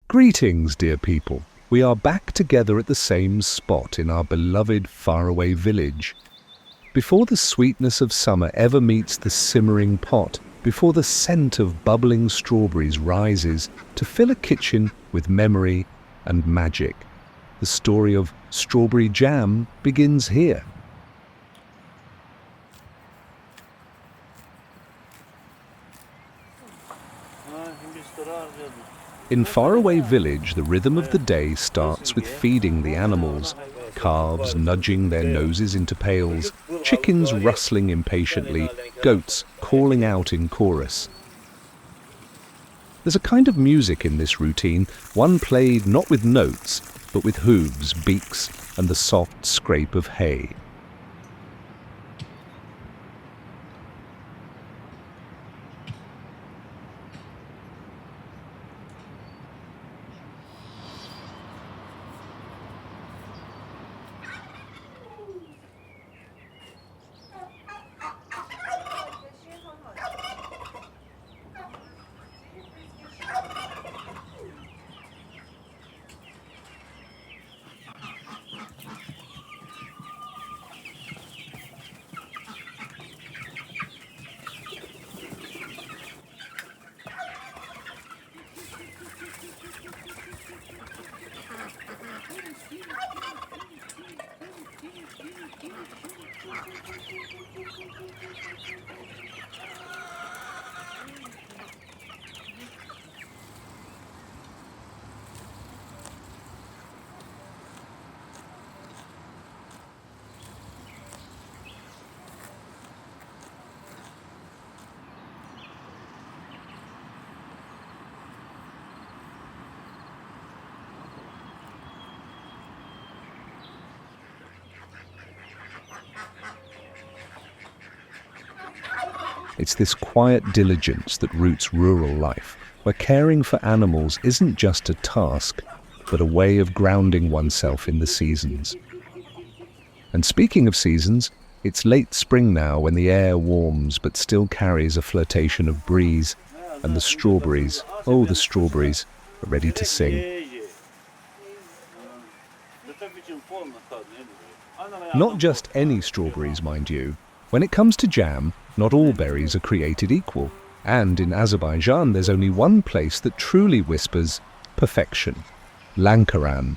Greetings, dear people. We are back together at the same spot in our beloved Faraway village. Before the sweetness of summer ever meets the simmering pot, before the scent of bubbling strawberries rises to fill a kitchen with memory and magic, the story of strawberry jam begins here. In Faraway village, the rhythm of the day starts with feeding the animals, calves nudging their noses into pails, chickens rustling impatiently, goats calling out in chorus. There's a kind of music in this routine, one played not with notes, but with hooves, beaks, and the soft scrape of hay. It's this quiet diligence that roots rural life, where caring for animals isn't just a task, but a way of grounding oneself in the seasons. And speaking of seasons, it's late spring now when the air warms but still carries a flirtation of breeze, and the strawberries, oh the strawberries, are ready to sing. Not just any strawberries, mind you. When it comes to jam, not all berries are created equal, and in Azerbaijan there's only one place that truly whispers perfection: Lankaran.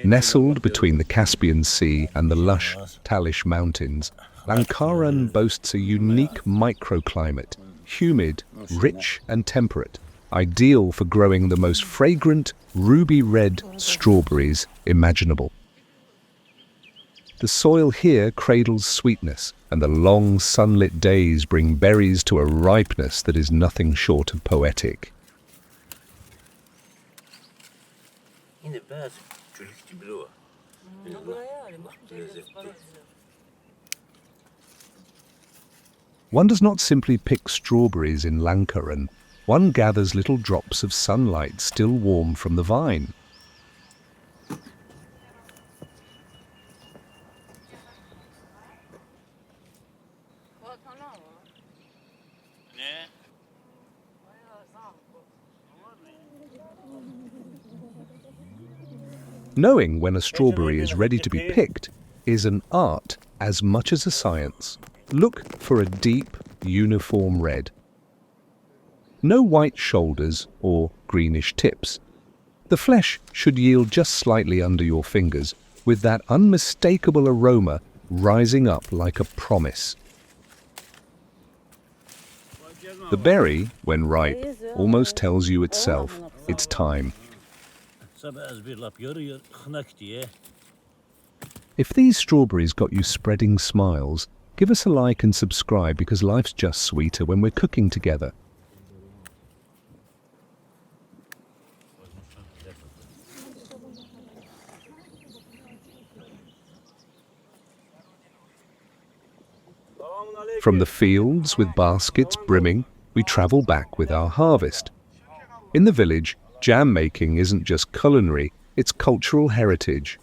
Nestled between the Caspian Sea and the lush Talish Mountains, Lankaran boasts a unique microclimate, humid, rich and temperate, ideal for growing the most fragrant, ruby-red strawberries imaginable. The soil here cradles sweetness, and the long sunlit days bring berries to a ripeness that is nothing short of poetic. One does not simply pick strawberries in Lankaran. One gathers little drops of sunlight still warm from the vine. Knowing when a strawberry is ready to be picked is an art as much as a science. Look for a deep, uniform red. No white shoulders or greenish tips. The flesh should yield just slightly under your fingers, with that unmistakable aroma rising up like a promise. The berry, when ripe, almost tells you itself it's time. If these strawberries got you spreading smiles, give us a like and subscribe, because life's just sweeter when we're cooking together. From the fields with baskets brimming, we travel back with our harvest. In the village, jam making isn't just culinary, it's cultural heritage.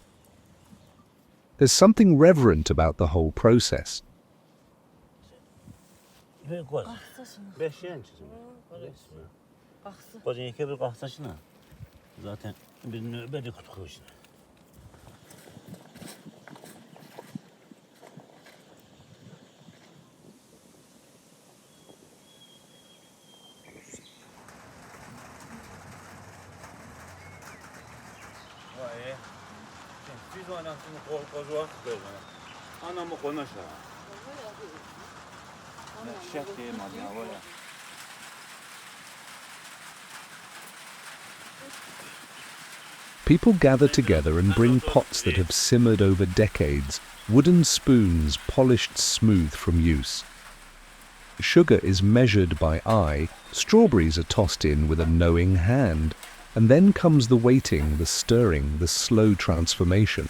There's something reverent about the whole process. People gather together and bring pots that have simmered over decades, wooden spoons polished smooth from use. Sugar is measured by eye, strawberries are tossed in with a knowing hand, and then comes the waiting, the stirring, the slow transformation.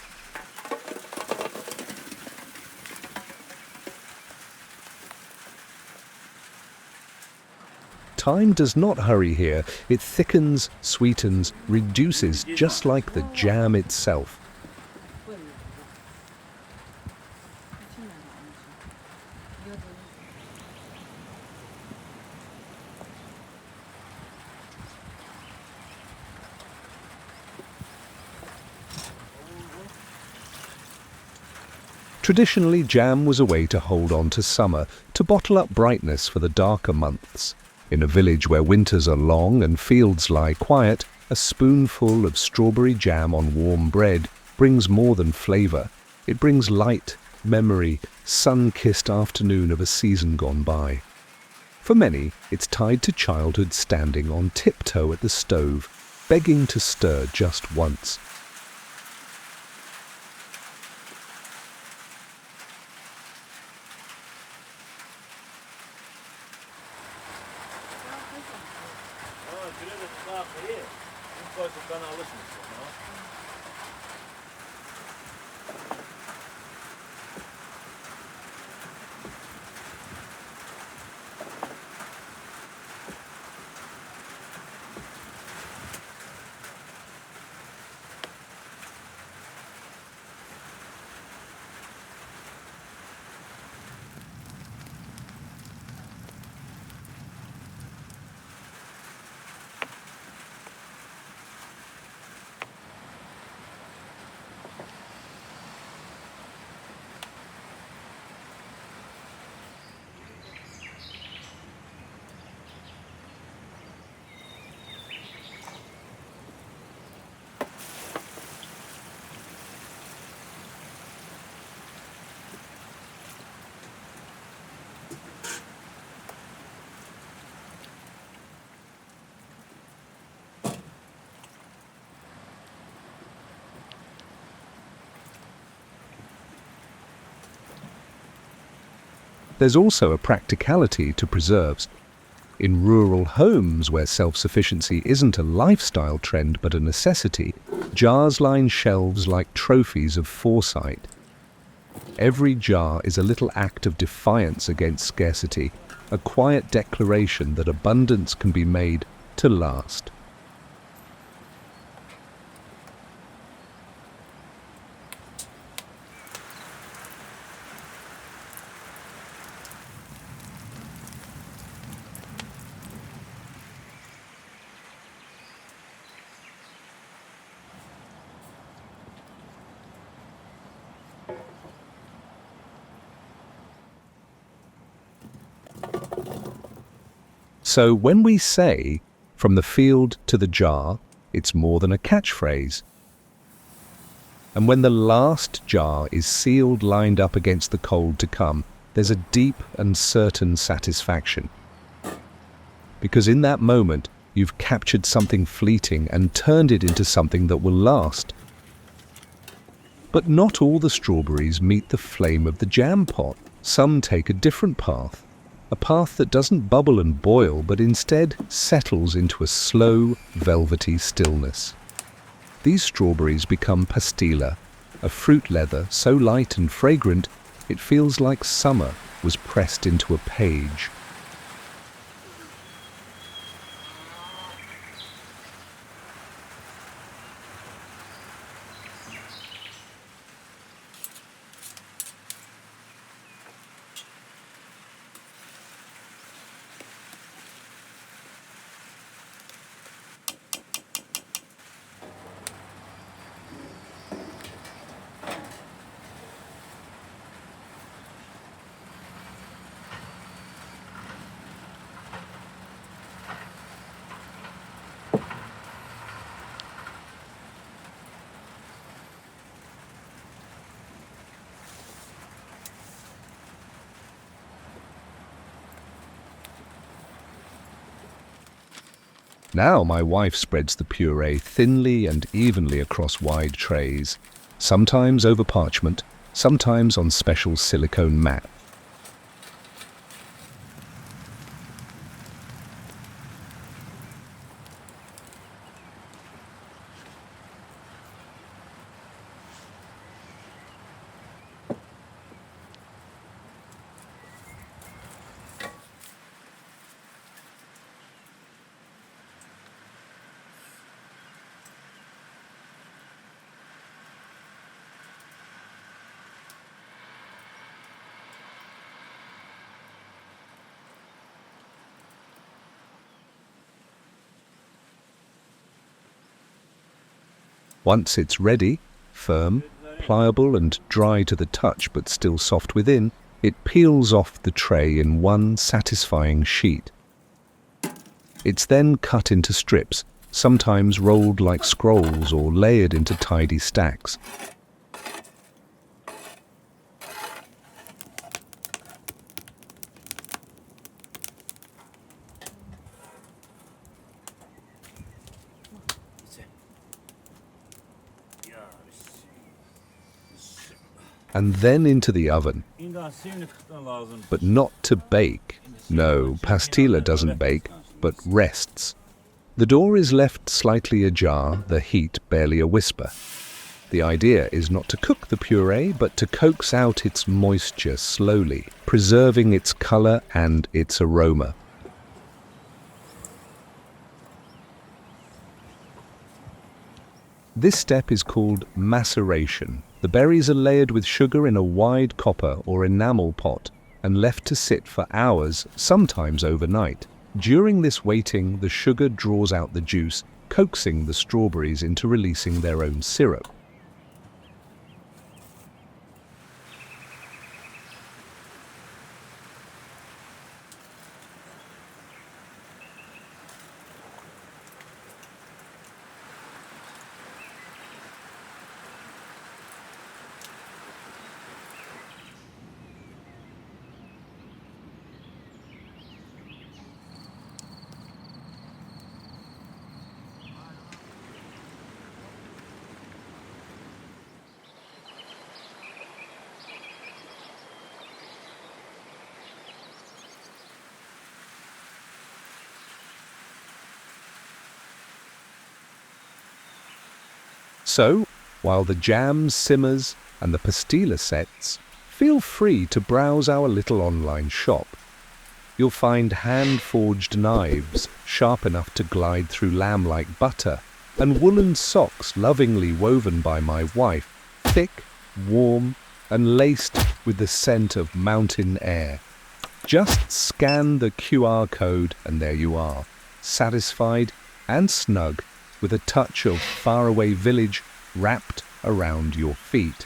Time does not hurry here. It thickens, sweetens, reduces, just like the jam itself. Traditionally, jam was a way to hold on to summer, to bottle up brightness for the darker months. In a village where winters are long and fields lie quiet, a spoonful of strawberry jam on warm bread brings more than flavour. It brings light, memory, sun-kissed afternoon of a season gone by. For many, it's tied to childhood standing on tiptoe at the stove, begging to stir just once. There's also a practicality to preserves. In rural homes where self-sufficiency isn't a lifestyle trend but a necessity, jars line shelves like trophies of foresight. Every jar is a little act of defiance against scarcity, a quiet declaration that abundance can be made to last. So when we say, from the field to the jar, it's more than a catchphrase. And when the last jar is sealed, lined up against the cold to come, there's a deep and certain satisfaction. Because in that moment, you've captured something fleeting and turned it into something that will last. But not all the strawberries meet the flame of the jam pot. Some take a different path. A path that doesn't bubble and boil, but instead settles into a slow, velvety stillness. These strawberries become pastilla, a fruit leather so light and fragrant it feels like summer, was pressed into a page. Now my wife spreads the puree thinly and evenly across wide trays, sometimes over parchment, sometimes on special silicone mat. Once it's ready, firm, pliable and dry to the touch but still soft within, it peels off the tray in one satisfying sheet. It's then cut into strips, sometimes rolled like scrolls or layered into tidy stacks. And then into the oven. But not to bake. No, pastilla doesn't bake, but rests. The door is left slightly ajar, the heat barely a whisper. The idea is not to cook the puree, but to coax out its moisture slowly, preserving its color and its aroma. This step is called maceration. The berries are layered with sugar in a wide copper or enamel pot and left to sit for hours, sometimes overnight. During this waiting, the sugar draws out the juice, coaxing the strawberries into releasing their own syrup. So, while the jam simmers and the pastilla sets, feel free to browse our little online shop. You'll find hand-forged knives sharp enough to glide through lamb-like butter, and woolen socks lovingly woven by my wife, thick, warm, and laced with the scent of mountain air. Just scan the QR code and there you are, satisfied and snug, with a touch of Faraway village wrapped around your feet.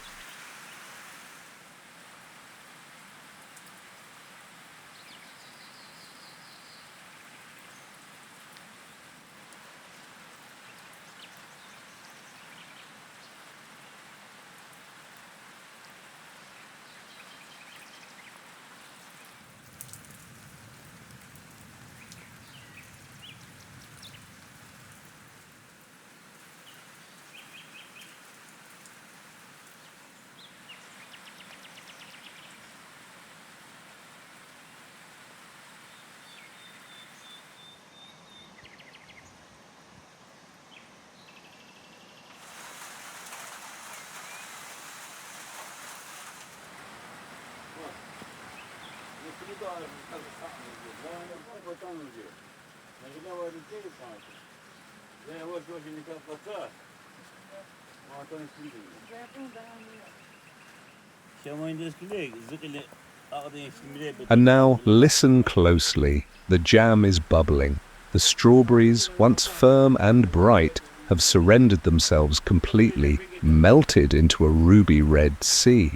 And now listen closely. The jam is bubbling. The strawberries, once firm and bright, have surrendered themselves completely, melted into a ruby red sea.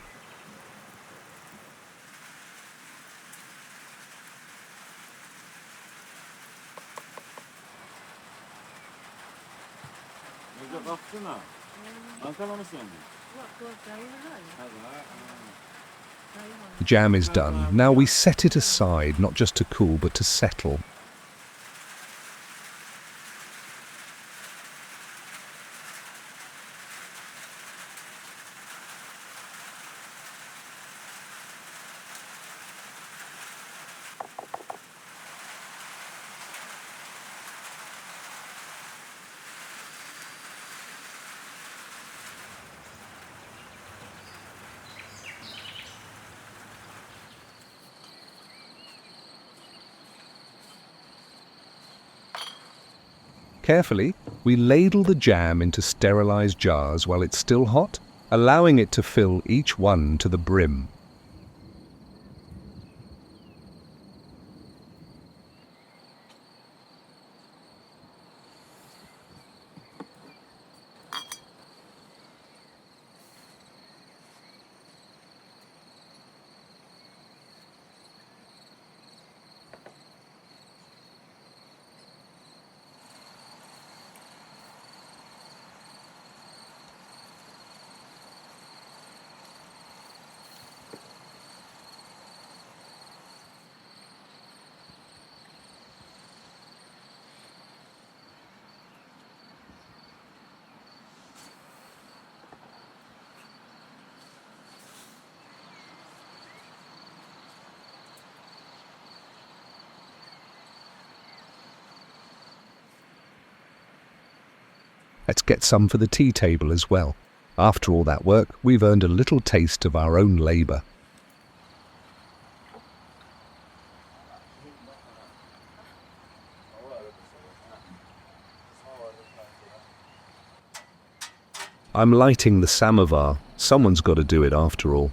The jam is done. Now we set it aside, not just to cool, but to settle. Carefully, we ladle the jam into sterilized jars while it's still hot, allowing it to fill each one to the brim. Let's get some for the tea table as well. After all that work, we've earned a little taste of our own labour. I'm lighting the samovar. Someone's got to do it after all.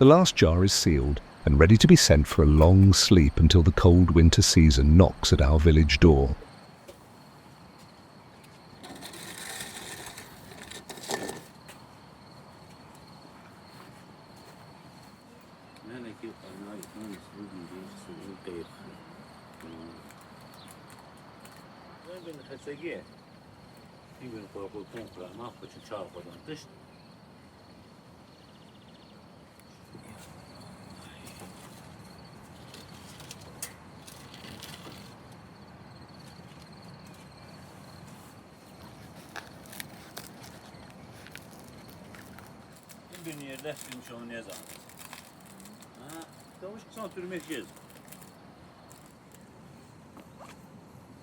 The last jar is sealed and ready to be sent for a long sleep until the cold winter season knocks at our village door.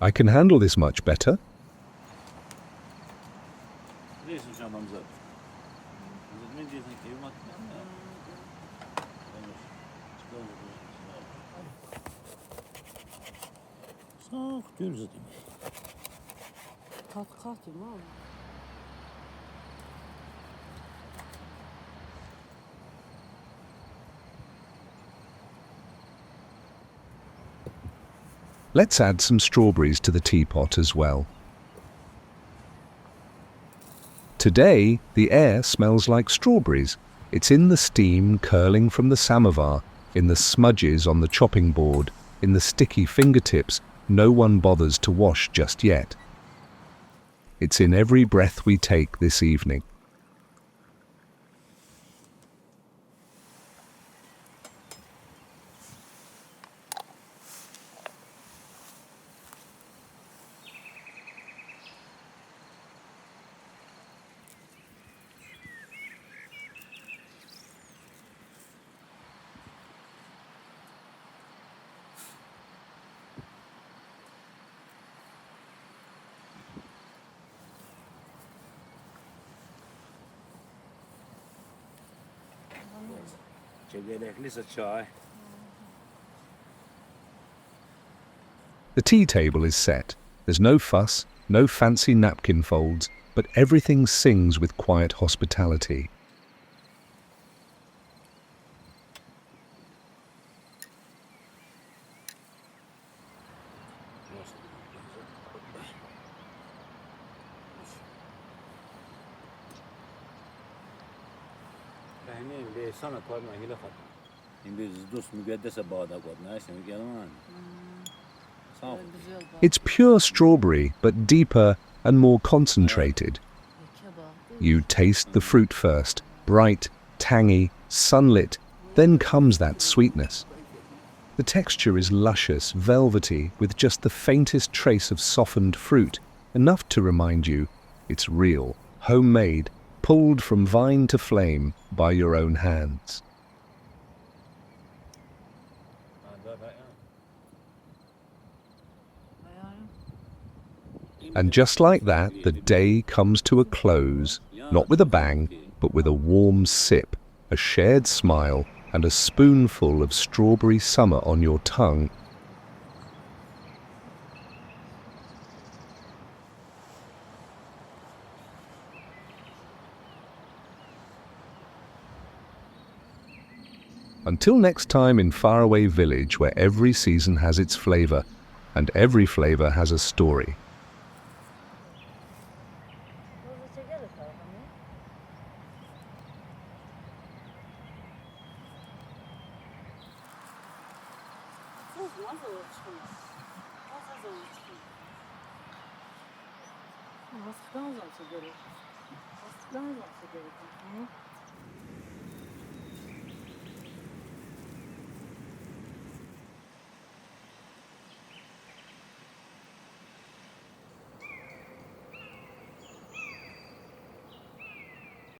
I can handle this much better. Let's add some strawberries to the teapot as well. Today, the air smells like strawberries. It's in the steam curling from the samovar, in the smudges on the chopping board, in the sticky fingertips no one bothers to wash just yet. It's in every breath we take this evening. The tea table is set. There's no fuss, no fancy napkin folds, but everything sings with quiet hospitality. It's pure strawberry, but deeper and more concentrated. You taste the fruit first, bright, tangy, sunlit, then comes that sweetness. The texture is luscious, velvety, with just the faintest trace of softened fruit, enough to remind you it's real, homemade, pulled from vine to flame by your own hands. And just like that, the day comes to a close, not with a bang, but with a warm sip, a shared smile, and a spoonful of strawberry summer on your tongue. Until next time in Faraway Village, where every season has its flavor, and every flavor has a story. Was gaan ze gebeuren?